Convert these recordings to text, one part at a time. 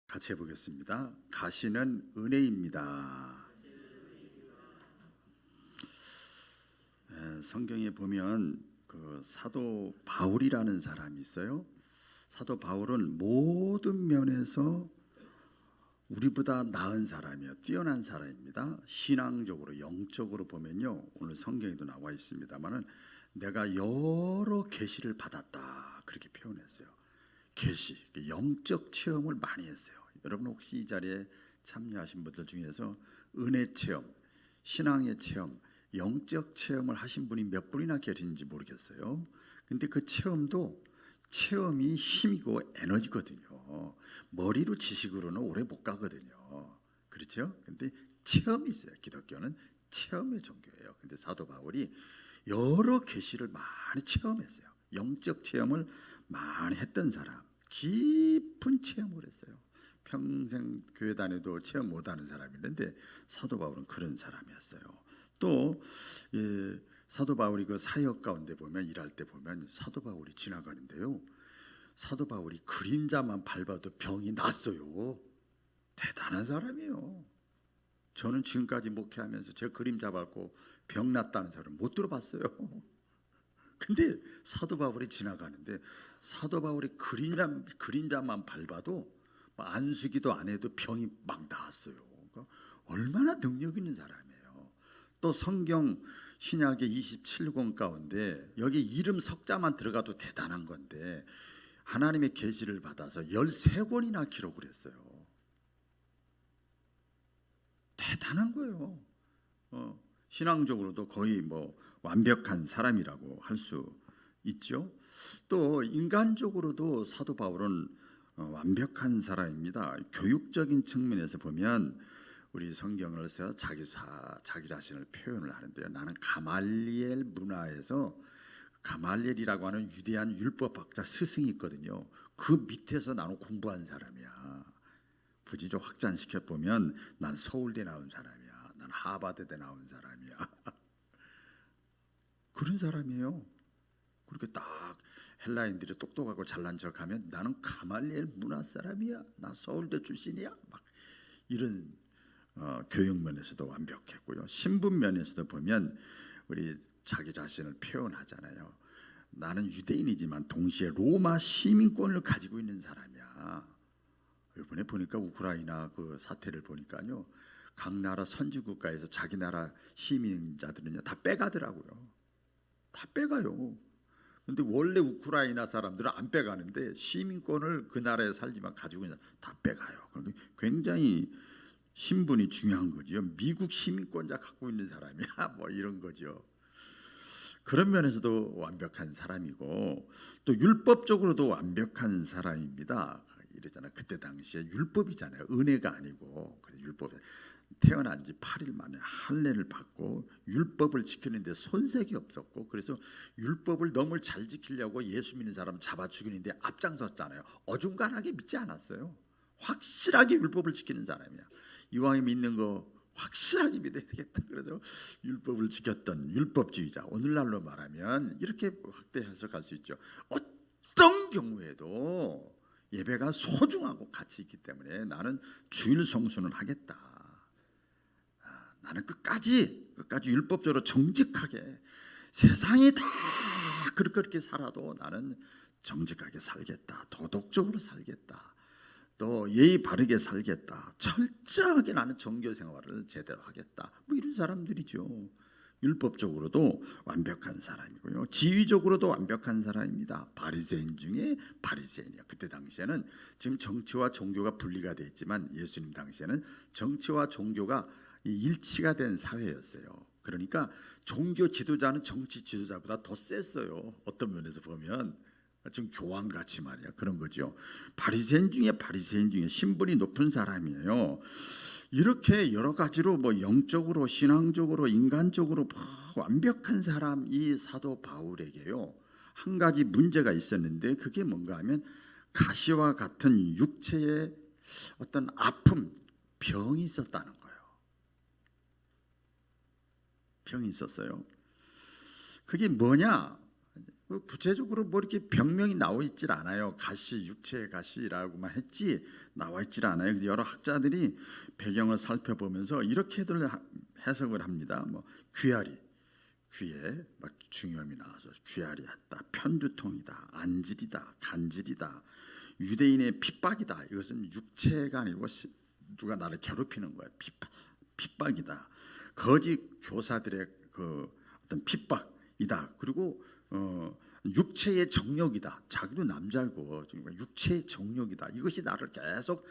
같이 해보겠습니다. 가시는 은혜입니다. 성경에 보면 그 사도 바울이라는 사람이 있어요. 사도 바울은 모든 면에서 우리보다 나은 사람이에요. 뛰어난 사람입니다. 신앙적으로 영적으로 보면요, 오늘 성경에도 나와 있습니다만은 내가 여러 계시를 받았다 그렇게 표현했어요. 계시, 영적 체험을 많이 했어요. 여러분 혹시 이 자리에 참여하신 분들 중에서 은혜 체험, 신앙의 체험, 영적 체험을 하신 분이 몇 분이나 계신지 모르겠어요. 근데 그 체험이 힘이고 에너지거든요. 머리로 지식으로는 오래 못 가거든요. 그렇죠? 근데 체험이 있어요. 기독교는 체험의 종교예요. 근데 사도 바울이 여러 계시를 많이 체험했어요. 영적 체험을 많이 했던 사람, 깊은 체험을 했어요. 평생 교회 다녀도 체험 못하는 사람이 있는데 사도 바울은 그런 사람이었어요. 또 사도 바울이 그 사역 가운데 보면, 일할 때 보면 사도 바울이 지나가는데요, 사도 바울이 그림자만 밟아도 병이 났어요. 대단한 사람이에요. 저는 지금까지 목회하면서 제 그림자 밟고 병 났다는 사람 못 들어봤어요. 근데 사도 바울이 지나가는데 사도 바울이 그림자만 밟아도 안수기도 안 해도 병이 막 나았어요. 그러니까 얼마나 능력 있는 사람이에요. 또 성경 신약의 27권 가운데 여기 이름 석자만 들어가도 대단한 건데 하나님의 계시를 받아서 13권이나 기록을 했어요. 대단한 거예요. 신앙적으로도 거의 완벽한 사람이라고 할 수 있죠. 또 인간적으로도 사도 바울은 완벽한 사람입니다. 교육적인 측면에서 보면 우리 성경을 써서 자기 자신을 표현을 하는데요. 나는 가말리엘 문화에서, 가말리엘이라고 하는 위대한 율법학자 스승이 있거든요. 그 밑에서 나는 공부한 사람이야. 굳이 좀 확장시켜 보면 난 서울대 나온 사람이야. 난 하버드대 나온 사람이야. 그런 사람이에요. 그렇게 딱 헬라인들이 똑똑하고 잘난 척하면 나는 가말리엘 문화 사람이야. 나 서울대 출신이야. 막 이런 교육 면에서도 완벽했고요. 신분 면에서도 보면 우리 자기 자신을 표현하잖아요. 나는 유대인이지만 동시에 로마 시민권을 가지고 있는 사람이야. 이번에 보니까 우크라이나 그 사태를 보니까요, 각 나라 선진국가에서 자기 나라 시민자들은요 다 빼가더라고요. 다 빼가요. 근데 원래 우크라이나 사람들은 안 빼가는데 시민권을 그 나라에 살지만 가지고 있는 다 빼가요. 그런데 굉장히 신분이 중요한 거죠. 미국 시민권자 갖고 있는 사람이야. 이런 거죠. 그런 면에서도 완벽한 사람이고 또 율법적으로도 완벽한 사람입니다. 이랬잖아요. 그때 당시에 율법이잖아요. 은혜가 아니고. 그래서 율법, 태어난 지 8일 만에 할례를 받고 율법을 지키는데 손색이 없었고, 그래서 율법을 너무 잘 지키려고 예수 믿는 사람 잡아 죽이는데 앞장섰잖아요. 어중간하게 믿지 않았어요. 확실하게 율법을 지키는 사람이야. 이왕에 믿는 거 확실하게 믿어야 되겠다. 그래서 율법을 지켰던 율법주의자. 오늘날로 말하면 이렇게 확대 해석할 수 있죠. 어떤 경우에도 예배가 소중하고 가치 있기 때문에 나는 주일 성수는 하겠다. 나는 끝까지 율법적으로 정직하게, 세상이 다 그렇게 살아도 나는 정직하게 살겠다. 도덕적으로 살겠다. 또 예의 바르게 살겠다. 철저하게 나는 정교 생활을 제대로 하겠다. 이런 사람들이죠. 율법적으로도 완벽한 사람이고요. 지위적으로도 완벽한 사람입니다. 바리새인 중에 바리새인이요. 그때 당시에는, 지금 정치와 종교가 분리가 되어 있지만 예수님 당시에는 정치와 종교가 일치가 된 사회였어요. 그러니까 종교 지도자는 정치 지도자보다 더 셌어요. 어떤 면에서 보면 지금 교황같이 말이야. 그런 거죠. 바리새인 중에 신분이 높은 사람이에요. 이렇게 여러 가지로 영적으로, 신앙적으로, 인간적으로 완벽한 사람, 이 사도 바울에게요 한 가지 문제가 있었는데, 그게 뭔가 하면 가시와 같은 육체의 어떤 아픔, 병이 있었다는 거예요. 병이 있었어요. 그게 뭐냐? 구체적으로 뭐 이렇게 병명이 나와 있질 않아요. 가시, 육체의 가시라고만 했지 나와 있질 않아요. 여러 학자들이 배경을 살펴보면서 이렇게들 해석을 합니다. 뭐 귀아리, 귀에 막 중염이 나와서 귀아리했다, 편두통이다, 안질이다, 간질이다, 유대인의 핍박이다. 이것은 육체가 아니고 누가 나를 괴롭히는 거야. 핍박이다. 거짓 교사들의 그 어떤 핍박이다. 그리고 육체의 정욕이다. 자기도 남자고 육체의 정욕이다. 이것이 나를 계속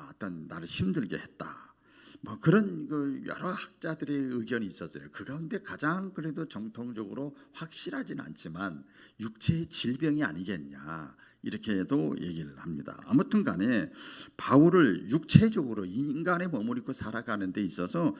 어떤 나를 힘들게 했다. 뭐 그런 그 여러 학자들의 의견이 있었어요. 그 가운데 가장 그래도 정통적으로 확실하진 않지만 육체의 질병이 아니겠냐 이렇게도 얘기를 합니다. 아무튼 간에 바울을 육체적으로 인간의 몸을 입고 살아가는 데 있어서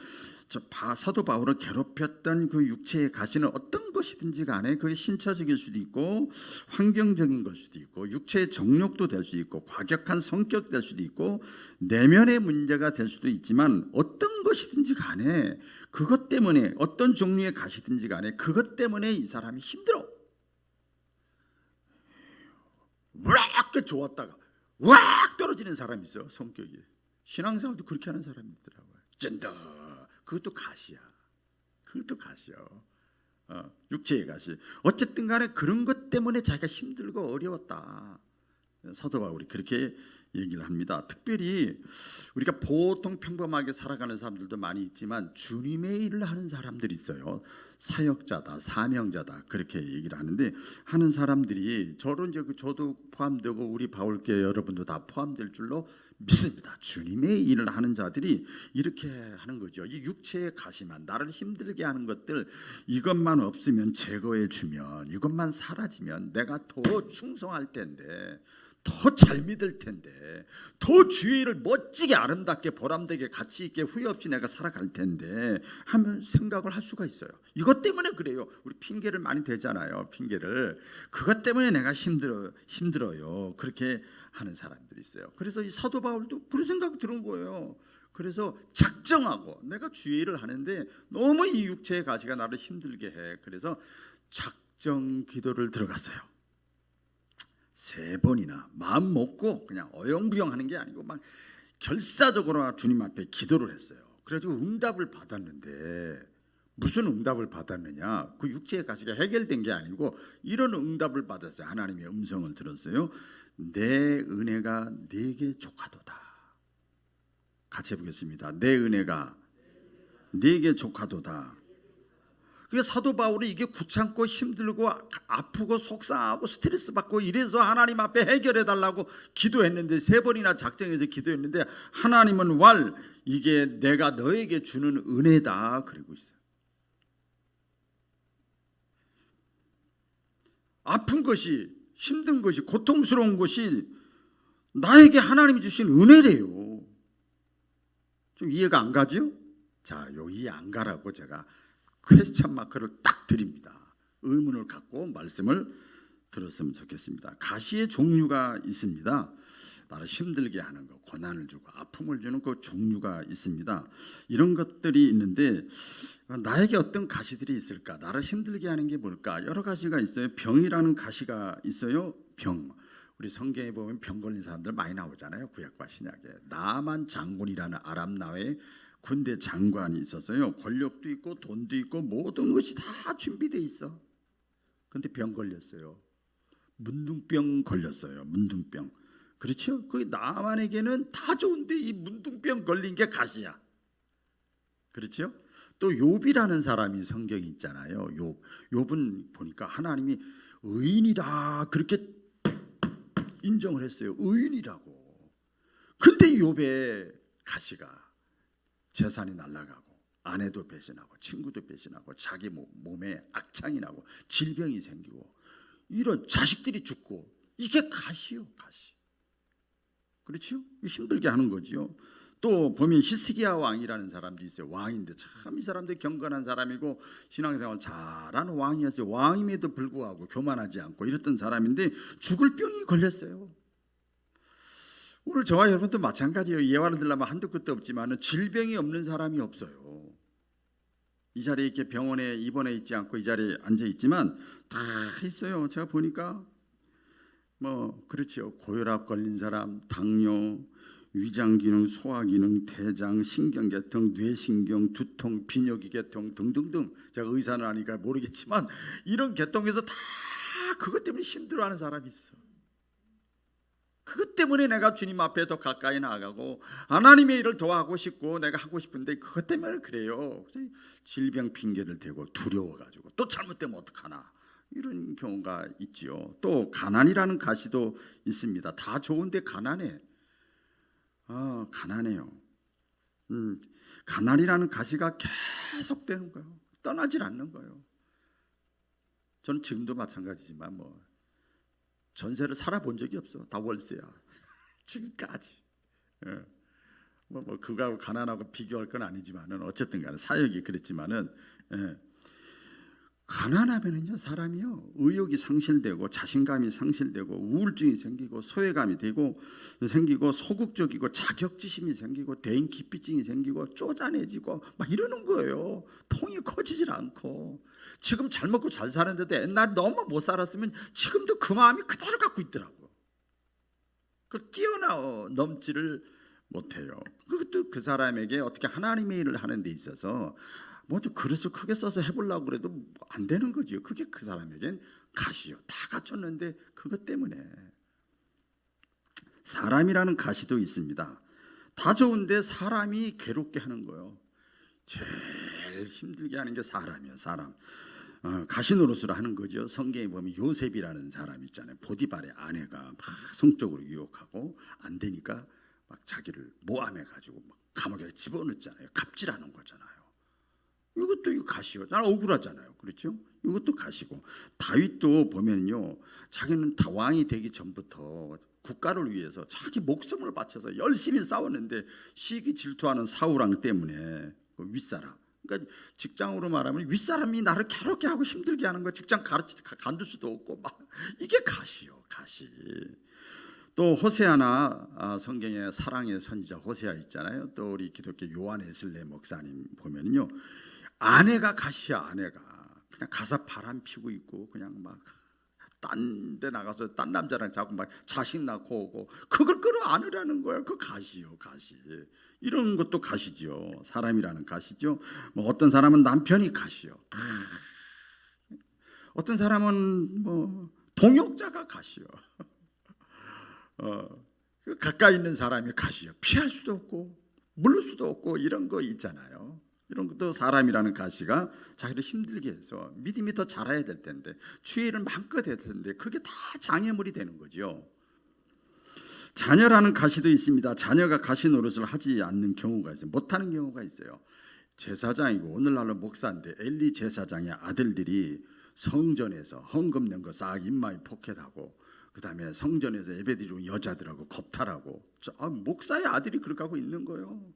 사도 바울을 괴롭혔던 그 육체의 가시는 어떤 것이든지 간에 그게 신체적일 수도 있고 환경적인 걸 수도 있고 육체의 정욕도 될 수 있고 과격한 성격 될 수도 있고 내면의 문제가 될 수도 있지만 어떤 것이든지 간에 그것 때문에 어떤 종류의 가시든지 간에 그것 때문에 이 사람이 힘들어. 왁 좋았다가 왁 떨어지는 사람이 있어요. 성격이. 신앙생활도 그렇게 하는 사람이 있더라고요. 쩐다. 그것도 가시야. 그것도 가시야. 육체의 가시. 어쨌든 간에 그런 것 때문에 자기가 힘들고 어려웠다. 사도 바울이 그렇게 얘기를 합니다. 특별히 우리가 보통 평범하게 살아가는 사람들도 많이 있지만 주님의 일을 하는 사람들이 있어요. 사역자다, 사명자다 그렇게 얘기를 하는데 하는 사람들이 저도 포함되고 우리 바울교회 여러분도 다 포함될 줄로 믿습니다. 주님의 일을 하는 자들이 이렇게 하는 거죠. 이 육체의 가시만 나를 힘들게 하는 것들 이것만 없으면 제거해 주면 이것만 사라지면 내가 더 충성할 텐데 더 잘 믿을 텐데 더 주의 일을 멋지게 아름답게 보람되게 가치 있게 후회 없이 내가 살아갈 텐데 하면 생각을 할 수가 있어요. 이것 때문에 그래요. 우리 핑계를 많이 대잖아요. 핑계를 그것 때문에 내가 힘들어요. 그렇게 하는 사람들이 있어요. 그래서 이 사도 바울도 그런 생각이 드는 거예요. 그래서 작정하고 내가 주의 일을 하는데 너무 이 육체의 가시가 나를 힘들게 해. 그래서 작정 기도를 들어갔어요. 3번이나 마음 먹고 그냥 어영부영 하는 게 아니고 막 결사적으로 주님 앞에 기도를 했어요. 그래가지고 응답을 받았는데 무슨 응답을 받았느냐? 그 육체의 가시가 해결된 게 아니고 이런 응답을 받았어요. 하나님의 음성을 들었어요. 내 은혜가 네게 족하도다. 같이 해보겠습니다. 내 은혜가 네게 족하도다. 그러니까 사도 바울이 이게 귀찮고 힘들고 아프고 속상하고 스트레스 받고 이래서 하나님 앞에 해결해 달라고 기도했는데 3번이나 작정해서 기도했는데 하나님은 이게 내가 너에게 주는 은혜다 그러고 있어요. 아픈 것이 힘든 것이 고통스러운 것이 나에게 하나님이 주신 은혜래요. 좀 이해가 안 가죠? 자, 이해 안 가라고 제가 퀘스천 마크를 딱 드립니다. 의문을 갖고 말씀을 들었으면 좋겠습니다. 가시의 종류가 있습니다. 나를 힘들게 하는 거, 고난을 주고 아픔을 주는 그 종류가 있습니다. 이런 것들이 있는데 나에게 어떤 가시들이 있을까? 나를 힘들게 하는 게 뭘까? 여러 가지가 있어요. 병이라는 가시가 있어요. 병. 우리 성경에 보면 병 걸린 사람들 많이 나오잖아요. 구약과 신약에. 나만 장군이라는 아람 나라의 군대 장관이 있었어요. 권력도 있고 돈도 있고 모든 것이 다 준비돼 있어. 근데 병 걸렸어요. 문둥병 걸렸어요. 문둥병. 그렇죠? 그 나만에게는 다 좋은데 이 문둥병 걸린 게 가시야. 그렇죠? 또 욥이라는 사람이 성경에 있잖아요. 욥은 보니까 하나님이 의인이다 그렇게 인정을 했어요. 의인이라고. 근데 욥의 가시가 재산이 날아가고 아내도 배신하고 친구도 배신하고 자기 몸에 악창이 나고 질병이 생기고 이런 자식들이 죽고 이게 가시요. 가시. 그렇죠? 힘들게 하는 거죠. 또 보면 히스기야 왕이라는 사람도 있어요. 왕인데 참 이 사람도 경건한 사람이고 신앙생활 잘하는 왕이었어요. 왕임에도 불구하고 교만하지 않고 이랬던 사람인데 죽을 병이 걸렸어요. 오늘 저와 여러분도 마찬가지예요. 예화를 들려면 한도 끝도 없지만 질병이 없는 사람이 없어요. 이 자리에 이렇게 병원에 입원해 있지 않고 이 자리에 앉아 있지만 다 있어요. 제가 보니까 뭐 그렇죠. 고혈압 걸린 사람, 당뇨, 위장 기능, 소화 기능, 대장, 신경계통, 뇌신경, 두통, 비뇨기 계통 등등등. 제가 의사는 아니니까 모르겠지만 이런 계통에서 다 그것 때문에 힘들어하는 사람이 있어. 그것 때문에 내가 주님 앞에 더 가까이 나아가고 하나님의 일을 더 하고 싶고 내가 하고 싶은데 그것 때문에 그래요. 질병 핑계를 대고 두려워가지고 또 잘못되면 어떡하나 이런 경우가 있지요. 또 가난이라는 가시도 있습니다. 다 좋은데 가난해. 가난해요. 가난이라는 가시가 계속되는 거예요. 떠나질 않는 거예요. 저는 지금도 마찬가지지만 뭐 전세를 살아본 적이 없어. 다 월세야. 지금까지. 뭐 그거하고 가난하고 비교할 건 아니지만은 어쨌든 간에 사역이 그랬지만은 가난하면은요 사람이요 의욕이 상실되고 자신감이 상실되고 우울증이 생기고 소외감이 생기고 소극적이고 자격지심이 생기고 대인 기피증이 생기고 쪼잔해지고 막 이러는 거예요. 통이 커지질 않고 지금 잘 먹고 잘 사는데도 옛날 너무 못 살았으면 지금도 그 마음이 그대로 갖고 있더라고. 그 뛰어넘지를 못해요. 그것도 그 사람에게 어떻게 하나님의 일을 하는 데 있어서 뭐좀 그릇을 크게 써서 해보려고 그래도 안 되는 거죠. 그게 그 사람에겐 가시요. 다 갖췄는데 그것 때문에. 사람이라는 가시도 있습니다. 다 좋은데 사람이 괴롭게 하는 거예요. 제일 힘들게 하는 게 사람이에요. 사람. 가시 노릇을 하는 거죠. 성경에 보면 요셉이라는 사람 있잖아요. 보디발의 아내가 막 성적으로 유혹하고 안 되니까 막 자기를 모함해 가지고 막 감옥에 집어넣잖아요. 갑질하는 거잖아요. 이것도 이거 가시요. 나는 억울하잖아요. 그렇죠? 이것도 가시고 다윗도 보면요, 자기는 다 왕이 되기 전부터 국가를 위해서 자기 목숨을 바쳐서 열심히 싸웠는데 시기 질투하는 사울왕 때문에 그 윗사람. 그러니까 직장으로 말하면 윗사람이 나를 괴롭게 하고 힘들게 하는 거 직장 간둘 수도 없고 막 이게 가시요. 가시. 또 호세아나 성경에 사랑의 선지자 호세아 있잖아요. 또 우리 기독교 요한 웨슬레 목사님 보면요. 아내가 가시야. 아내가 그냥 가서 바람 피고 있고 그냥 막 딴 데 나가서 딴 남자랑 자꾸 막 자식 낳고 오고 그걸 끌어안으라는 거예요. 그 가시요. 가시. 이런 것도 가시죠. 사람이라는 가시죠. 뭐 어떤 사람은 남편이 가시요. 어떤 사람은 뭐 동역자가 가시요. 가까이 있는 사람이 가시요. 피할 수도 없고 물을 수도 없고 이런 거 있잖아요. 이런 것도 사람이라는 가시가 자기를 힘들게 해서 믿음이 더 자라야 될 텐데 주의를 마음껏 해야 될 텐데 그게 다 장애물이 되는 거죠. 자녀라는 가시도 있습니다. 자녀가 가시 노릇을 하지 않는 경우가 있어요. 못하는 경우가 있어요. 제사장이고 오늘날로 목사인데 엘리 제사장의 아들들이 성전에서 헌금 낸 거 싹 입마에 포켓하고 그 다음에 성전에서 예배드리고 여자들하고 겁탈하고 목사의 아들이 그렇게 하고 있는 거예요.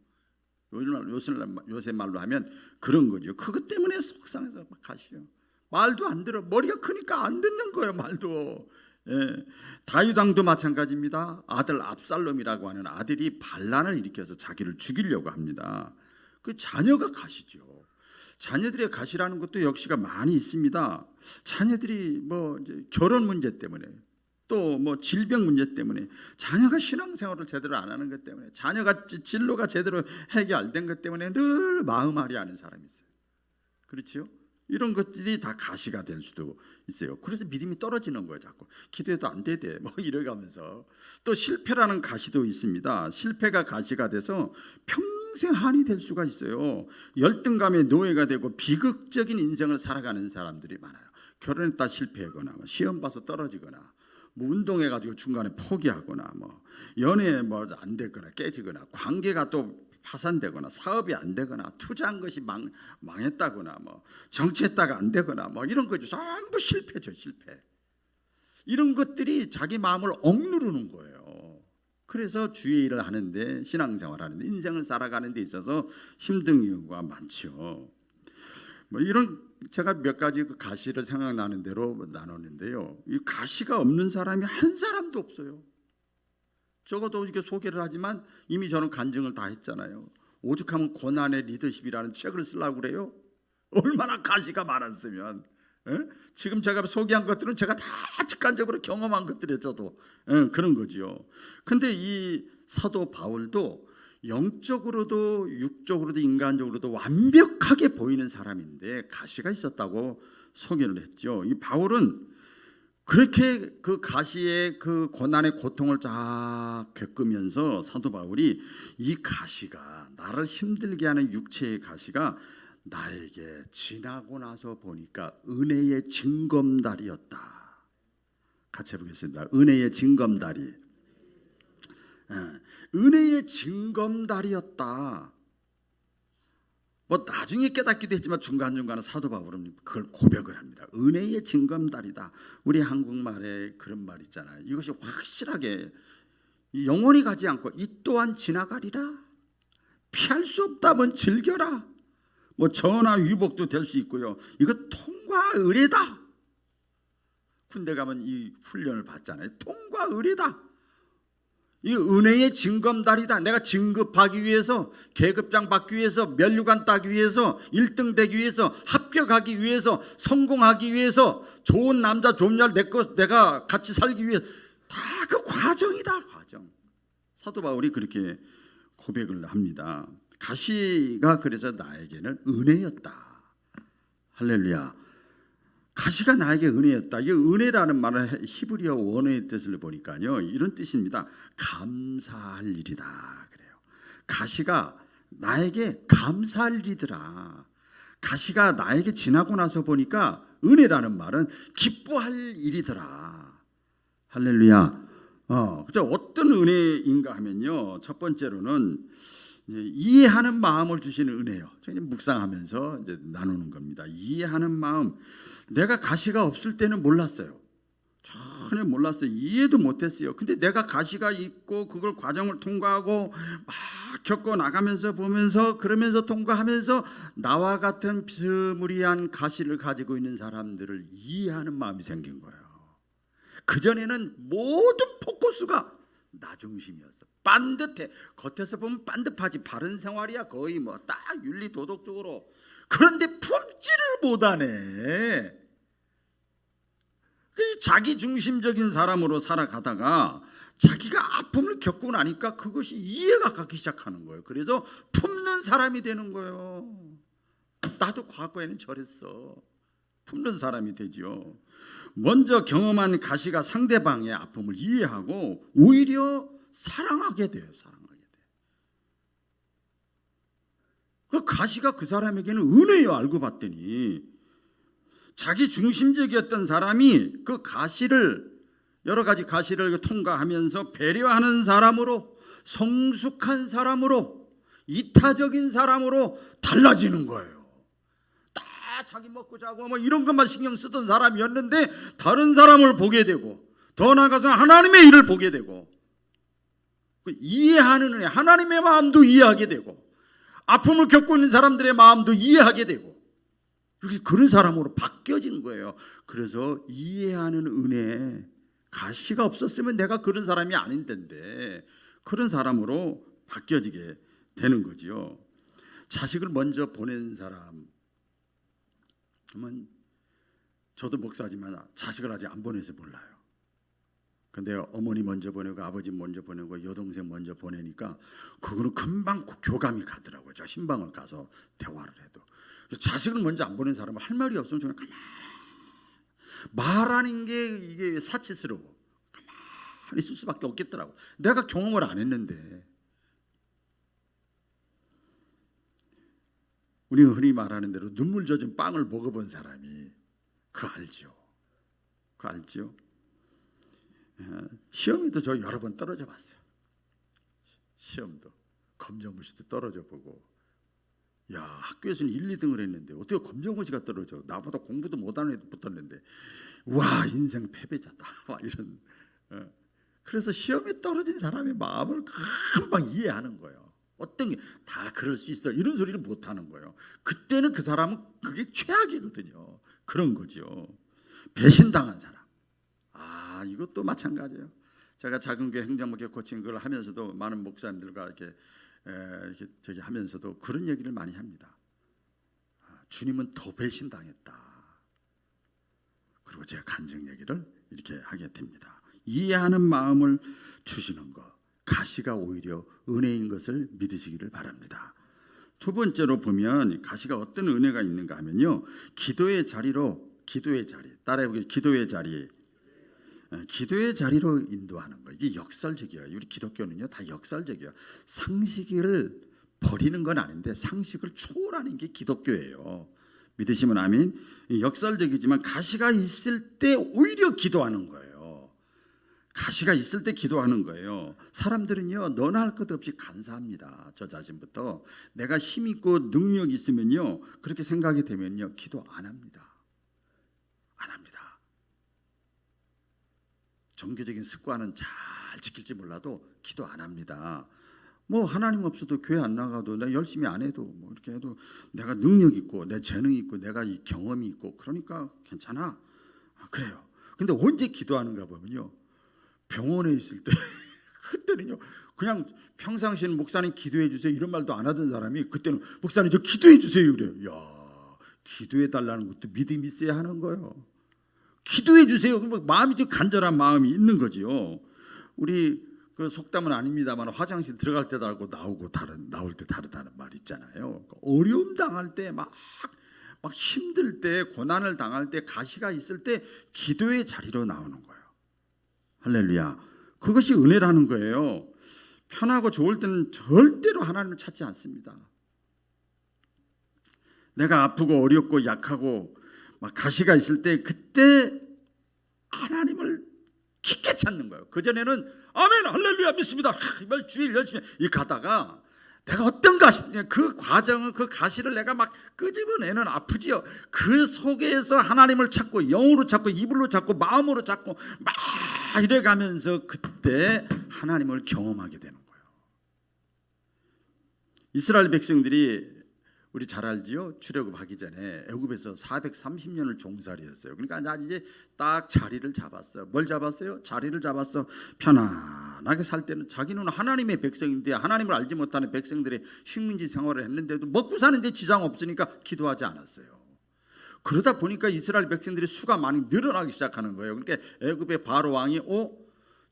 요새 말로 하면 그런 거죠. 그것 때문에 속상해서 막 가시요. 말도 안 들어. 머리가 크니까 안 듣는 거예요. 말도. 다윗 왕도 마찬가지입니다. 아들 압살롬이라고 하는 아들이 반란을 일으켜서 자기를 죽이려고 합니다. 그 자녀가 가시죠. 자녀들의 가시라는 것도 역시가 많이 있습니다. 자녀들이 뭐 이제 결혼 문제 때문에 또 뭐 질병 문제 때문에 자녀가 신앙생활을 제대로 안 하는 것 때문에 자녀가 진로가 제대로 해결된 것 때문에 늘 마음앓이 하는 사람이 있어요. 그렇죠? 이런 것들이 다 가시가 될 수도 있어요. 그래서 믿음이 떨어지는 거예요. 자꾸 기도해도 안 되대 뭐 이래가면서. 또 실패라는 가시도 있습니다. 실패가 가시가 돼서 평생 한이 될 수가 있어요. 열등감의 노예가 되고 비극적인 인생을 살아가는 사람들이 많아요. 결혼했다 실패하거나 시험 봐서 떨어지거나 뭐 운동해가지고 중간에 포기하거나 뭐 연애 뭐 안 되거나 깨지거나 관계가 또 파산되거나 사업이 안 되거나 투자한 것이 망했다거나 뭐 정치했다가 안 되거나 뭐 이런 거죠. 전부 실패죠. 실패. 이런 것들이 자기 마음을 억누르는 거예요. 그래서 주의 일을 하는데 신앙생활 하는데 인생을 살아가는 데 있어서 힘든 이유가 많죠. 뭐 이런 제가 몇 가지 그 가시를 생각나는 대로 나눴는데요. 이 가시가 없는 사람이 한 사람도 없어요. 적어도 이렇게 소개를 하지만 이미 저는 간증을 다 했잖아요. 오죽하면 고난의 리더십이라는 책을 쓰려고 그래요. 얼마나 가시가 많았으면. 지금 제가 소개한 것들은 제가 다 직관적으로 경험한 것들이에요. 저도 그런 거죠. 근데 이 사도 바울도 영적으로도 육적으로도 인간적으로도 완벽하게 보이는 사람인데 가시가 있었다고 소개를 했죠. 이 바울은 그렇게 그 가시의 그 고난의 고통을 쫙 겪으면서 사도 바울이 이 가시가, 나를 힘들게 하는 육체의 가시가 나에게 지나고 나서 보니까 은혜의 징검다리였다. 같이 해보겠습니다. 은혜의 징검다리. 은혜의 징검다리였다. 뭐 나중에 깨닫기도 했지만 중간중간에 사도 바울은 그걸 고백을 합니다. 은혜의 징검다리다. 우리 한국말에 그런 말 있잖아요. 이것이 확실하게 영원히 가지 않고 이 또한 지나가리라. 피할 수 없다면 즐겨라. 뭐 전화 위복도 될 수 있고요. 이거 통과 의례다. 군대 가면 이 훈련을 받잖아요. 통과 의례다. 이 은혜의 징검다리다. 내가 진급하기 위해서, 계급장 받기 위해서, 면류관 따기 위해서, 1등 되기 위해서, 합격하기 위해서, 성공하기 위해서, 좋은 남자 좋은 날 내가 같이 살기 위해 다 그 과정이다. 과정. 사도 바울이 그렇게 고백을 합니다. 가시가 그래서 나에게는 은혜였다. 할렐루야. 가시가 나에게 은혜였다. 이 은혜라는 말은 히브리어 원어의 뜻을 보니까요, 이런 뜻입니다. 감사할 일이다. 그래요. 가시가 나에게 감사할 일이더라. 가시가 나에게 지나고 나서 보니까 은혜라는 말은 기뻐할 일이더라. 할렐루야. 어떤 은혜인가 하면요, 첫 번째로는 이해하는 마음을 주시는 은혜요. 저희 묵상하면서 이제 나누는 겁니다. 이해하는 마음. 내가 가시가 없을 때는 몰랐어요. 전혀 몰랐어요. 이해도 못했어요. 근데 내가 가시가 있고 그걸 과정을 통과하고 막 겪어 나가면서 보면서 그러면서 통과하면서 나와 같은 비스무리한 가시를 가지고 있는 사람들을 이해하는 마음이 생긴 거예요. 그전에는 모든 포커스가 나 중심이었어. 반듯해. 겉에서 보면 반듯하지. 바른 생활이야. 거의 뭐 딱 윤리 도덕적으로. 그런데 품질을 못하네. 자기 중심적인 사람으로 살아가다가 자기가 아픔을 겪고 나니까 그것이 이해가 가기 시작하는 거예요. 그래서 품는 사람이 되는 거예요. 나도 과거에는 저랬어. 품는 사람이 되죠. 먼저 경험한 가시가 상대방의 아픔을 이해하고 오히려 사랑하게 돼요. 사랑하게 돼요. 그 가시가 그 사람에게는 은혜요. 알고 봤더니 자기 중심적이었던 사람이 그 가시를, 여러 가지 가시를 통과하면서 배려하는 사람으로, 성숙한 사람으로, 이타적인 사람으로 달라지는 거예요. 자기 먹고 자고 뭐 이런 것만 신경 쓰던 사람이었는데 다른 사람을 보게 되고, 더 나아가서 하나님의 일을 보게 되고, 이해하는 은혜, 하나님의 마음도 이해하게 되고, 아픔을 겪고 있는 사람들의 마음도 이해하게 되고, 그런 사람으로 바뀌어지는 거예요. 그래서 이해하는 은혜, 가시가 없었으면 내가 그런 사람이 아닌 텐데 그런 사람으로 바뀌어지게 되는 거죠. 자식을 먼저 보낸 사람, 저도 목사지만 자식을 아직 안 보내서 몰라요. 근데 어머니 먼저 보내고 아버지 먼저 보내고 여동생 먼저 보내니까 그거는 금방 교감이 가더라고요. 저 신방을 가서 대화를 해도. 자식을 먼저 안 보낸 사람은 할 말이 없으면 그냥 가만히 말하는 게 이게 사치스러워. 가만히 있을 수밖에 없겠더라고. 내가 경험을 안 했는데. 우리가 흔히 말하는 대로 눈물 젖은 빵을 먹어본 사람이 그거 알죠. 그거 알죠. 시험에도 저 여러 번 떨어져 봤어요. 시험도 검정고시도 떨어져 보고, 야, 학교에서는 1, 2등을 했는데 어떻게 검정고시가 떨어져? 나보다 공부도 못하는 애도 붙었는데, 와, 인생 패배자다. 와, 이런. 그래서 시험에 떨어진 사람의 마음을 금방 이해하는 거예요. 어떤 게 다 그럴 수 있어, 이런 소리를 못 하는 거예요. 그때는 그 사람은 그게 최악이거든요. 그런 거죠. 배신당한 사람. 이것도 마찬가지예요. 제가 작은 교회 행정목회 코칭 그걸 하면서도 많은 목사님들과 이렇게 저기 하면서도 그런 얘기를 많이 합니다. 주님은 더 배신당했다. 그리고 제가 간증 얘기를 이렇게 하게 됩니다. 이해하는 마음을 주시는 것, 가시가 오히려 은혜인 것을 믿으시기를 바랍니다. 두 번째로 보면 가시가 어떤 은혜가 있는가 하면요, 기도의 자리로, 기도의 자리, 따라해보기, 기도의 자리, 기도의 자리로 인도하는 거. 이게 역설적이에요. 우리 기독교는요 다 역설적이에요. 상식을 버리는 건 아닌데 상식을 초월하는 게 기독교예요. 믿으시면 아멘. 역설적이지만 가시가 있을 때 오히려 기도하는 거예요. 가시가 있을 때 기도하는 거예요. 사람들은요 너나 할 것 없이 간사합니다. 저 자신부터 내가 힘 있고 능력 있으면요 그렇게 생각이 되면요 기도 안 합니다. 안 합니다. 종교적인 습관은 잘 지킬지 몰라도 기도 안 합니다. 뭐 하나님 없어도 교회 안 나가도 내가 열심히 안 해도 뭐 이렇게 해도 내가 능력 있고 내 재능 있고 내가 이 경험이 있고 그러니까 괜찮아. 그래요. 근데 언제 기도하는가 보면요 병원에 있을 때 그때는요 그냥 평상시에는 목사님 기도해 주세요 이런 말도 안 하던 사람이 그때는 목사님 저 기도해 주세요 그래요. 야, 기도해 달라는 것도 믿음이 있어야 하는 거예요. 기도해 주세요. 그럼 마음이 좀 간절한 마음이 있는 거지요. 우리 그 속담은 아닙니다만 화장실 들어갈 때 다르고 나올 때 다르다는 말 있잖아요. 어려움 당할 때 막 힘들 때 고난을 당할 때 가시가 있을 때 기도의 자리로 나오는 거예요. 할렐루야. 그것이 은혜라는 거예요. 편하고 좋을 때는 절대로 하나님을 찾지 않습니다. 내가 아프고 어렵고 약하고 막 가시가 있을 때 그때 하나님을 깊게 찾는 거예요. 그전에는 아멘 할렐루야 믿습니다 이말 주일 열심히 이 가다가 내가 어떤 가시냐 그 과정은 그 가시를 내가 막 끄집어내는 아프지요. 그 속에서 하나님을 찾고 영으로 찾고 이불로 찾고 마음으로 찾고 막 이래가면서 그때 하나님을 경험하게 되는 거예요. 이스라엘 백성들이 우리 잘 알지요? 출애굽하기 전에 애굽에서 430년을 종살이했어요. 그러니까 나 이제 딱 자리를 잡았어요. 뭘 잡았어요? 자리를 잡았어. 편안하게 살 때는 자기는 하나님의 백성인데 하나님을 알지 못하는 백성들의 식민지 생활을 했는데도 먹고 사는데 지장 없으니까 기도하지 않았어요. 그러다 보니까 이스라엘 백성들의 수가 많이 늘어나기 시작하는 거예요. 그러니까 애굽의 바로 왕이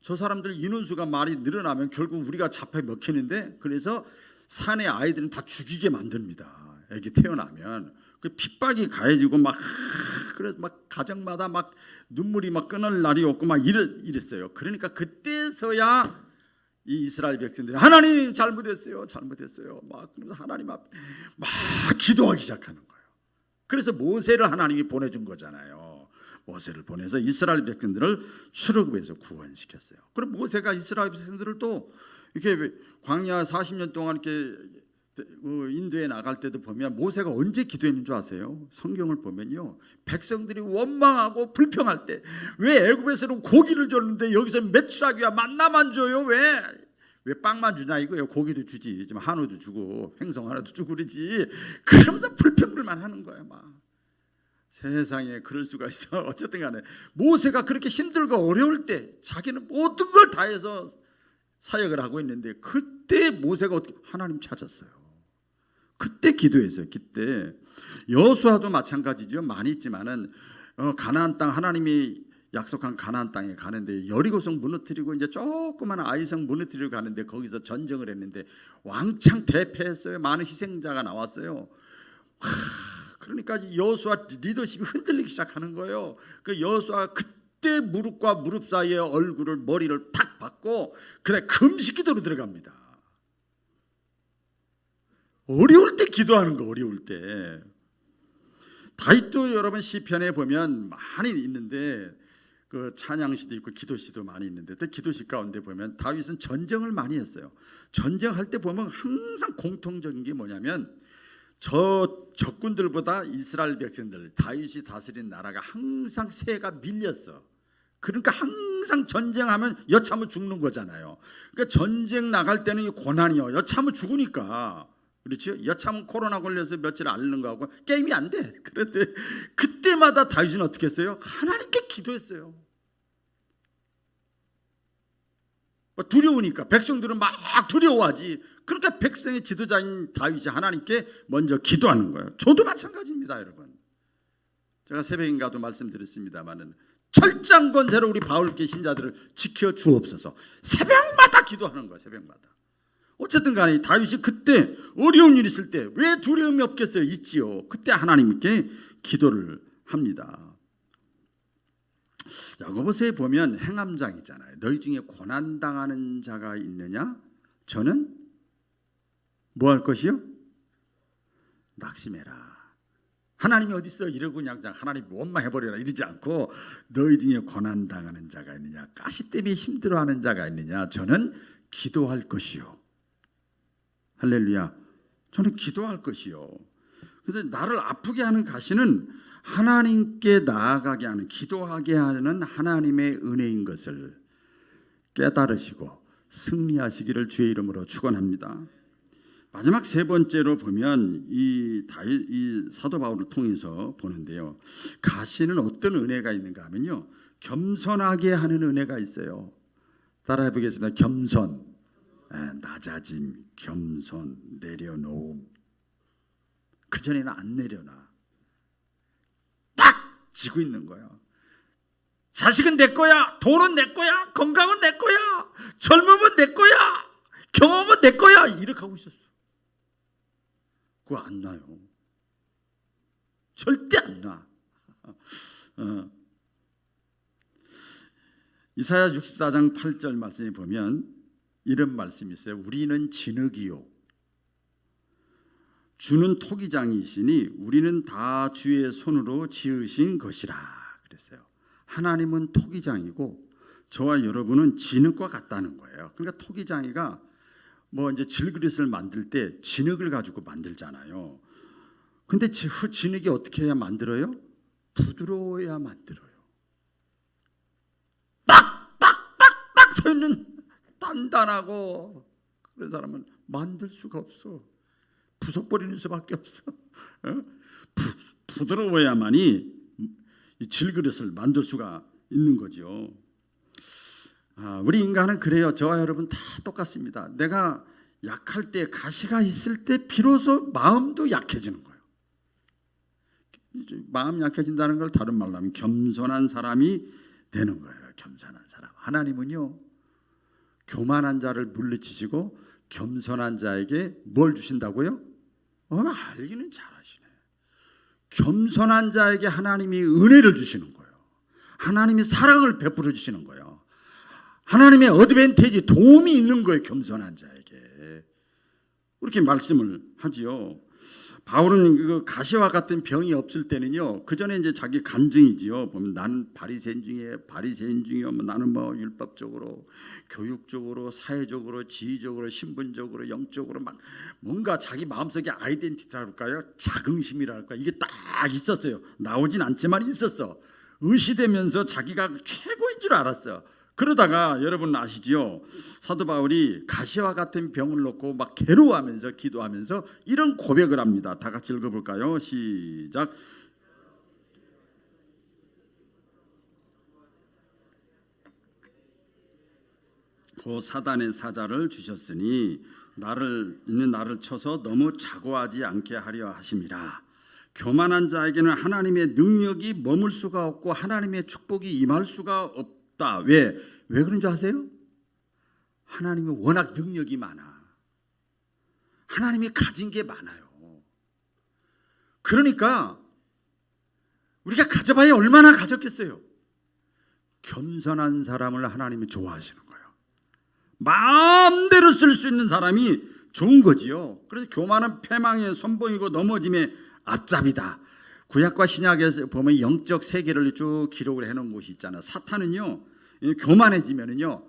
저 사람들 인원수가 많이 늘어나면 결국 우리가 잡혀 먹히는데 그래서 산의 아이들은 다 죽이게 만듭니다. 애기 태어나면 그 핍박이 가해지고 그래서 막 가정마다 막 눈물이 막 끊을 날이 없고 막 이랬어요. 그러니까 그때서야 이 이스라엘 백성들이 하나님 잘못했어요, 막 그러면서 하나님 앞에 막 기도하기 시작하는 거예요. 그래서 모세를 하나님이 보내준 거잖아요. 모세를 보내서 이스라엘 백성들을 출애굽에서 구원시켰어요. 그럼 모세가 이스라엘 백성들을 또 이렇게 광야 40년 동안 이렇게 인도에 나갈 때도 보면 모세가 언제 기도했는 줄 아세요? 성경을 보면요 백성들이 원망하고 불평할 때 왜 애굽에서는 고기를 줬는데 여기서 메추라기와 만나만 줘요? 왜 빵만 주냐 이거예요. 고기도 주지 좀 한우도 주고 행성 하나도 주고 그러지. 그러면서 불평불만 하는 거예요. 막 세상에 그럴 수가 있어. 어쨌든 간에 모세가 그렇게 힘들고 어려울 때 자기는 모든 걸 다해서 사역을 하고 있는데 그때 모세가 어떻게 하나님 찾았어요. 그때 기도했어요. 그때 여호수아도 마찬가지죠. 많이 있지만은 가나안 땅 하나님이 약속한 가나안 땅에 가는데 여리고성 무너뜨리고 이제 조그만 아이성 무너뜨리고 가는데 거기서 전쟁을 했는데 왕창 대패했어요. 많은 희생자가 나왔어요. 그러니까 여호수아 리더십이 흔들리기 시작하는 거예요. 그 여호수아 그때 무릎과 무릎 사이에 머리를 탁 박고 그래 금식기도로 들어갑니다. 어려울 때 기도하는 거. 어려울 때 다윗도 여러분 시편에 보면 많이 있는데 그 찬양시도 있고 기도시도 많이 있는데 또 기도시 가운데 보면 다윗은 전쟁을 많이 했어요. 전쟁할 때 보면 항상 공통적인 게 뭐냐면 저 적군들보다 이스라엘 백성들 다윗이 다스린 나라가 항상 세가 밀렸어. 그러니까 항상 전쟁하면 여차하면 죽는 거잖아요. 그러니까 전쟁 나갈 때는 고난이요. 여차하면 죽으니까. 그렇죠? 여차하면 코로나 걸려서 며칠 앓는 거하고 게임이 안 돼. 그런데 그때마다 다윗은 어떻게 했어요? 하나님께 기도했어요. 두려우니까 백성들은 막 두려워하지. 그러니까 백성의 지도자인 다윗이 하나님께 먼저 기도하는 거예요. 저도 마찬가지입니다, 여러분. 제가 새벽인가도 말씀드렸습니다마는 철장 권세로 우리 바울교 신자들을 지켜 주옵소서. 새벽마다 기도하는 거예요, 새벽마다. 어쨌든 간에 다윗이 그때 어려운 일이 있을 때 왜 두려움이 없겠어요? 있지요. 그때 하나님께 기도를 합니다. 야고보서에 보면 행함장 있잖아요. 너희 중에 고난당하는 자가 있느냐? 저는 뭐 할 것이요? 낙심해라. 하나님이 어디 있어? 이러고 그냥 하나님 원망해버려라 이러지 않고 너희 중에 고난당하는 자가 있느냐? 가시 때문에 힘들어하는 자가 있느냐? 저는 기도할 것이요. 할렐루야. 저는 기도할 것이요. 그래서 나를 아프게 하는 가시는 하나님께 나아가게 하는, 기도하게 하는 하나님의 은혜인 것을 깨달으시고 승리하시기를 주의 이름으로 축원합니다. 마지막 세 번째로 보면 이 사도 바울을 통해서 보는데요. 가시는 어떤 은혜가 있는가 하면요, 겸손하게 하는 은혜가 있어요. 따라해 보겠습니다. 겸손, 낮아짐, 겸손, 내려놓음. 그전에는 안 내려놔. 딱 지고 있는 거예요. 자식은 내 거야, 돈은 내 거야, 건강은 내 거야, 젊음은 내 거야, 경험은 내 거야, 이렇게 하고 있었어. 그거 안 놔요. 절대 안 놔. 이사야 64장 8절 말씀에 보면 이런 말씀이 있어요. 우리는 진흙이요 주는 토기장이시니 우리는 다 주의 손으로 지으신 것이라 그랬어요. 하나님은 토기장이고 저와 여러분은 진흙과 같다는 거예요. 그러니까 토기장이가 뭐 이제 질그릇을 만들 때 진흙을 가지고 만들잖아요. 근데 진흙이 어떻게 해야 만들어요? 부드러워야 만들어요. 딱딱딱딱 서 있는 단단하고 그런 사람은 만들 수가 없어. 부숴버리는 수밖에 없어. 부드러워야만이 이 질그릇을 만들 수가 있는 거죠. 우리 인간은 그래요. 저와 여러분 다 똑같습니다. 내가 약할 때, 가시가 있을 때 비로소 마음도 약해지는 거예요. 마음 약해진다는 걸 다른 말로 하면 겸손한 사람이 되는 거예요. 겸손한 사람. 하나님은요, 교만한 자를 물리치시고 겸손한 자에게 뭘 주신다고요? 알기는 잘하시네. 겸손한 자에게 하나님이 은혜를 주시는 거예요. 하나님이 사랑을 베풀어 주시는 거예요. 하나님의 어드밴티지, 도움이 있는 거예요. 겸손한 자에게. 그렇게 말씀을 하지요. 바울은 그 가시와 같은 병이 없을 때는요, 그 전에 이제 자기 간증이지요. 보면 나는 바리새인 중이요. 나는 뭐 율법적으로, 교육적으로, 사회적으로, 지위적으로, 신분적으로, 영적으로 막 뭔가 자기 마음속에 아이덴티티라 할까요? 자긍심이라 할까요? 이게 딱 있었어요. 나오진 않지만 있었어. 의시되면서 자기가 최고인 줄 알았어. 그러다가 여러분 아시지요? 사도 바울이 가시와 같은 병을 놓고 막 괴로워하면서 기도하면서 이런 고백을 합니다. 다 같이 읽어볼까요? 시작. 고 사단의 사자를 주셨으니 나를 쳐서 너무 자고하지 않게 하려 하심이라. 교만한 자에게는 하나님의 능력이 머물 수가 없고 하나님의 축복이 임할 수가 없다. 왜 그런 줄 아세요? 하나님이 워낙 능력이 많아. 하나님이 가진 게 많아요. 그러니까 우리가 가져봐야 얼마나 가졌겠어요. 겸손한 사람을 하나님이 좋아하시는 거예요. 마음대로 쓸 수 있는 사람이 좋은 거지요. 그래서 교만은 패망의 선봉이고 넘어짐의 앞잡이다. 구약과 신약에서 보면 영적 세계를 쭉 기록을 해놓은 곳이 있잖아요. 사탄은요, 교만해지면은요,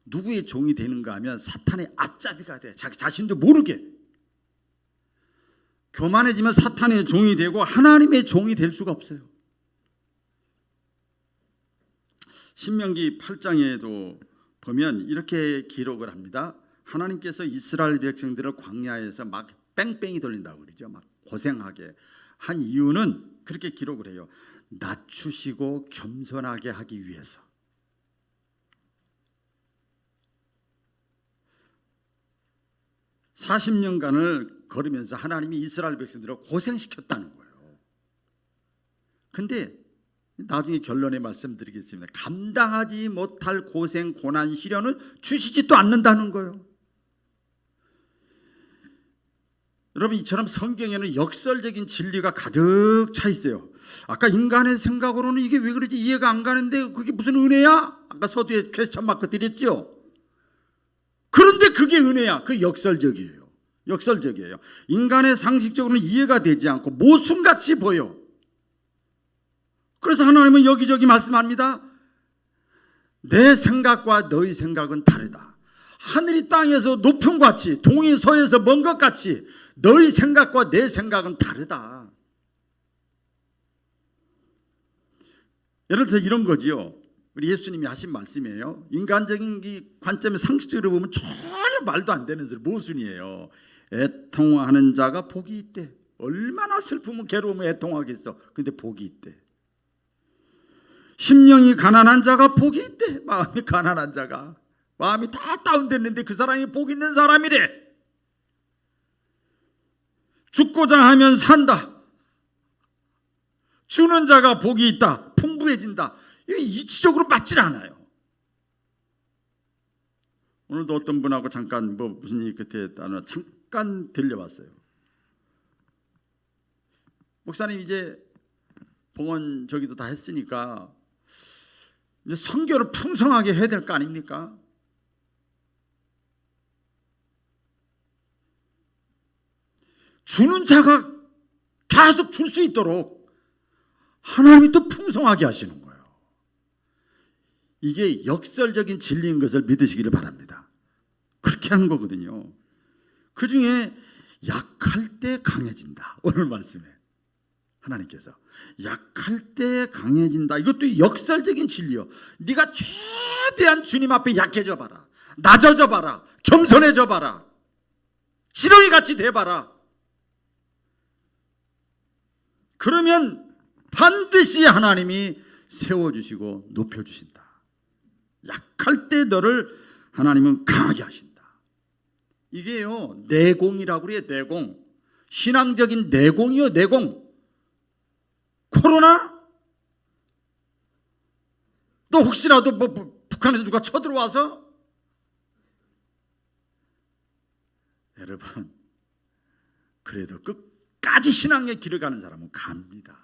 누구의 종이 되는가 하면 사탄의 앞잡이가 돼. 자기 자신도 모르게. 교만해지면 사탄의 종이 되고 하나님의 종이 될 수가 없어요. 신명기 8장에도 보면 이렇게 기록을 합니다. 하나님께서 이스라엘 백성들을 광야에서 막 뺑뺑이 돌린다고 그러죠. 막 고생하게 한 이유는 그렇게 기록을 해요. 낮추시고 겸손하게 하기 위해서. 40년간을 걸으면서 하나님이 이스라엘 백성들을 고생시켰다는 거예요. 근데 나중에 결론에 말씀드리겠습니다. 감당하지 못할 고생, 고난, 시련을 주시지 또 않는다는 거예요. 여러분, 이처럼 성경에는 역설적인 진리가 가득 차 있어요. 아까 인간의 생각으로는 이게 왜 그러지 이해가 안 가는데 그게 무슨 은혜야? 아까 서두에 퀘스천 마크 드렸죠. 그런데 그게 은혜야. 그 역설적이에요. 역설적이에요. 인간의 상식적으로는 이해가 되지 않고 모순같이 보여. 그래서 하나님은 여기저기 말씀합니다. 내 생각과 너희 생각은 다르다. 하늘이 땅에서 높은 것 같이, 동이 서에서 먼 것 같이 너희 생각과 내 생각은 다르다. 예를 들어 이런 거지요. 우리 예수님이 하신 말씀이에요. 인간적인 관점에 상식적으로 보면 전혀 말도 안 되는 소리, 모순이에요. 애통하는 자가 복이 있대. 얼마나 슬프면 괴로우면 애통하겠어. 근데 복이 있대. 심령이 가난한 자가 복이 있대. 마음이 가난한 자가, 마음이 다 다운됐는데 그 사람이 복 있는 사람이래. 죽고자 하면 산다. 주는 자가 복이 있다. 풍부해진다. 이게 이치적으로 맞질 않아요. 오늘도 어떤 분하고 잠깐 무슨 일 끝에 잠깐 들려봤어요. 목사님 이제 봉헌 저기도 다 했으니까 이제 선교를 풍성하게 해야 될 거 아닙니까? 주는 자가 계속 줄 수 있도록 하나님이 또 풍성하게 하시는 거예요. 이게 역설적인 진리인 것을 믿으시기를 바랍니다. 그렇게 하는 거거든요. 그 중에 약할 때 강해진다. 오늘 말씀에 하나님께서 약할 때 강해진다. 이것도 역설적인 진리요. 네가 최대한 주님 앞에 약해져 봐라. 낮아져 봐라. 겸손해져 봐라. 지렁이 같이 돼 봐라. 그러면 반드시 하나님이 세워주시고 높여주신다. 약할 때 너를 하나님은 강하게 하신다. 이게요, 내공이라고 그래요. 내공. 신앙적인 내공이요. 내공. 코로나? 또 혹시라도 북한에서 누가 쳐들어와서? 여러분, 그래도 끝까지 신앙의 길을 가는 사람은 갑니다.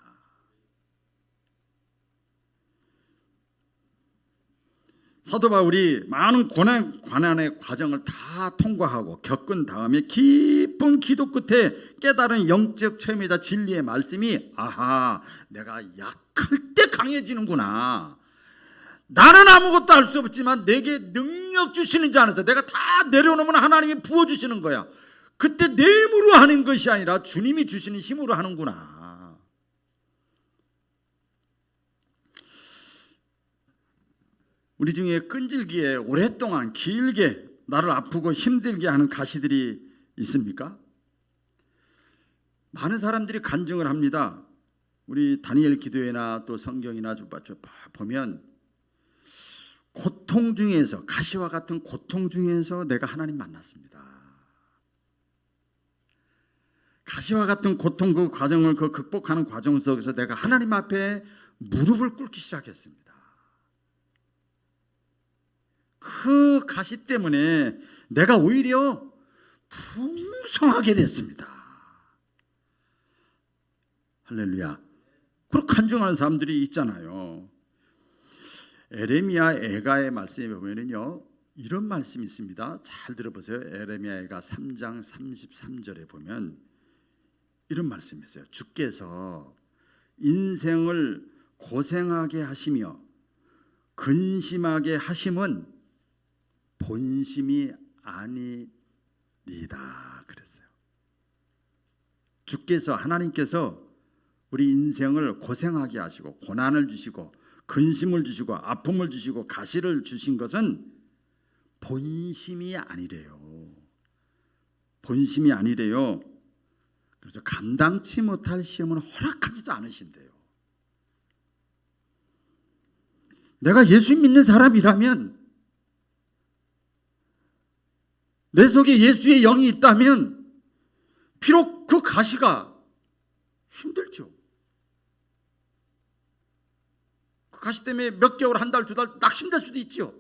사도 바울이 많은 고난의 과정을 다 통과하고 겪은 다음에 깊은 기도 끝에 깨달은 영적 체험이자 진리의 말씀이 아하, 내가 약할 때 강해지는구나. 나는 아무것도 할 수 없지만 내게 능력 주시는 자 안에서 내가 다 내려놓으면 하나님이 부어주시는 거야. 그때 내 힘으로 하는 것이 아니라 주님이 주시는 힘으로 하는구나. 우리 중에 끈질기게 오랫동안 길게 나를 아프고 힘들게 하는 가시들이 있습니까? 많은 사람들이 간증을 합니다. 우리 다니엘 기도회나 또 성경이나 보면 고통 중에서, 가시와 같은 고통 중에서 내가 하나님 만났습니다. 가시와 같은 고통 그 과정을 극복하는 과정 속에서 내가 하나님 앞에 무릎을 꿇기 시작했습니다. 그 가시 때문에 내가 오히려 풍성하게 됐습니다. 할렐루야. 그렇게 간증하는 사람들이 있잖아요. 에레미야 애가의 말씀에 보면은요, 이런 말씀이 있습니다. 잘 들어보세요. 에레미야 애가 3장 33절에 보면 이런 말씀이 있어요. 주께서 인생을 고생하게 하시며 근심하게 하심은 본심이 아니니이다 그랬어요. 주께서, 하나님께서 우리 인생을 고생하게 하시고 고난을 주시고 근심을 주시고 아픔을 주시고 가시를 주신 것은 본심이 아니래요. 본심이 아니래요. 그래서 감당치 못할 시험은 허락하지도 않으신대요. 내가 예수 믿는 사람이라면 내 속에 예수의 영이 있다면 비록 그 가시가 힘들죠. 그 가시 때문에 몇 개월, 한 달, 두 달 낙심될 수도 있죠.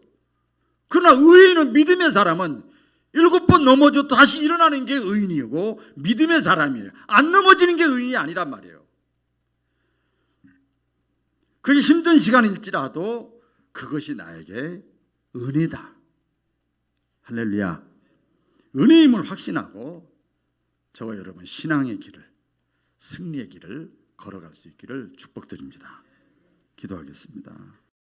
그러나 의인은, 믿음의 사람은 7번 넘어져 다시 일어나는 게 의인이고 믿음의 사람이에요. 안 넘어지는 게 의인이 아니란 말이에요. 그게 힘든 시간일지라도 그것이 나에게 은혜다. 할렐루야. 은혜임을 확신하고 저와 여러분 신앙의 길을, 승리의 길을 걸어갈 수 있기를 축복드립니다. 기도하겠습니다.